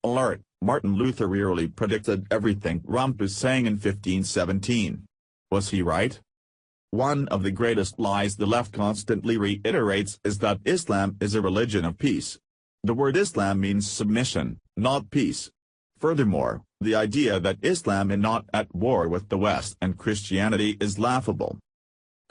Alert, Martin Luther Eerily predicted everything Trump is saying in 1517. Was he right? One of the greatest lies the left constantly reiterates is that Islam is a religion of peace. The word Islam means submission, not peace. Furthermore, the idea that Islam is not at war with the West and Christianity is laughable.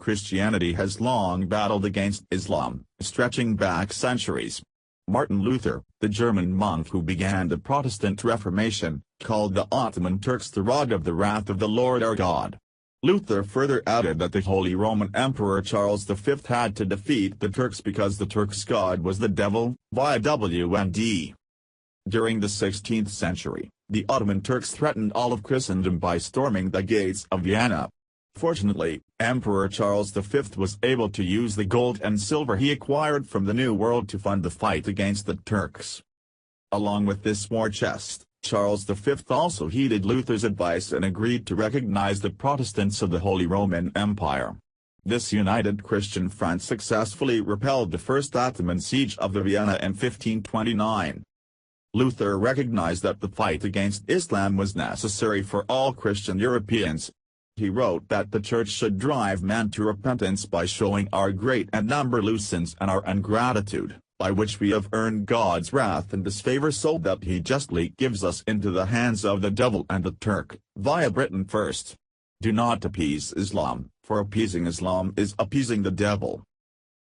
Christianity has long battled against Islam, stretching back centuries. Martin Luther, the German monk who began the Protestant Reformation, called the Ottoman Turks the rod of the wrath of the Lord our God. Luther further added that the Holy Roman Emperor Charles V had to defeat the Turks because the Turks' god was the devil, YWND. During the 16th century, the Ottoman Turks threatened all of Christendom by storming the gates of Vienna. Fortunately, Emperor Charles V was able to use the gold and silver he acquired from the New World to fund the fight against the Turks. Along with this war chest, Charles V also heeded Luther's advice and agreed to recognize the Protestants of the Holy Roman Empire. This united Christian front successfully repelled the First Ottoman siege of Vienna in 1529. Luther recognized that the fight against Islam was necessary for all Christian Europeans. He wrote that the Church should drive men to repentance by showing our great and numberless sins and our ingratitude, by which we have earned God's wrath and disfavor so that he justly gives us into the hands of the devil and the Turk, via Britain first. Do not appease Islam, for appeasing Islam is appeasing the devil.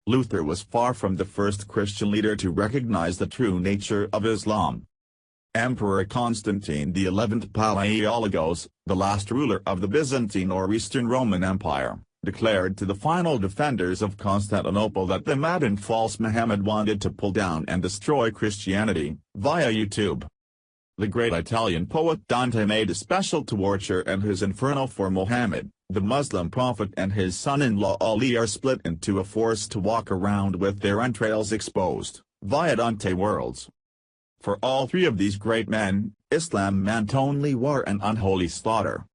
Luther was far from the first Christian leader to recognize the true nature of Islam. Emperor Constantine XI Palaiologos, the last ruler of the Byzantine or Eastern Roman Empire, declared to the final defenders of Constantinople that the mad and false Muhammad wanted to pull down and destroy Christianity, via YouTube. The great Italian poet Dante made a special torture and his inferno for Muhammad. The Muslim prophet and his son-in-law Ali are split into a force to walk around with their entrails exposed, via Dante Worlds. For all three of these great men, Islam meant only war and unholy slaughter.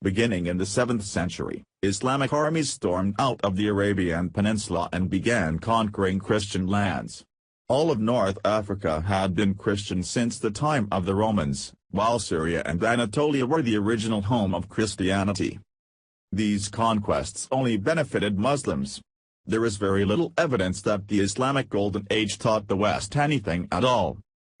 Beginning in the 7th century, Islamic armies stormed out of the Arabian Peninsula and began conquering Christian lands. All of North Africa had been Christian since the time of the Romans, while Syria and Anatolia were the original home of Christianity. These conquests only benefited Muslims. There is very little evidence that the Islamic Golden Age taught the West anything at all.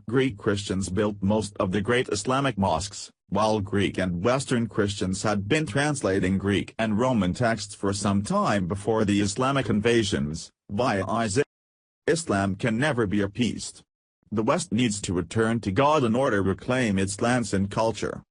Greek Christians built most of the great Islamic mosques, while Greek and Western Christians had been translating Greek and Roman texts for some time before the Islamic invasions, via Isaiah. Islam can never be appeased. The West needs to return to God in order to reclaim its lands and culture.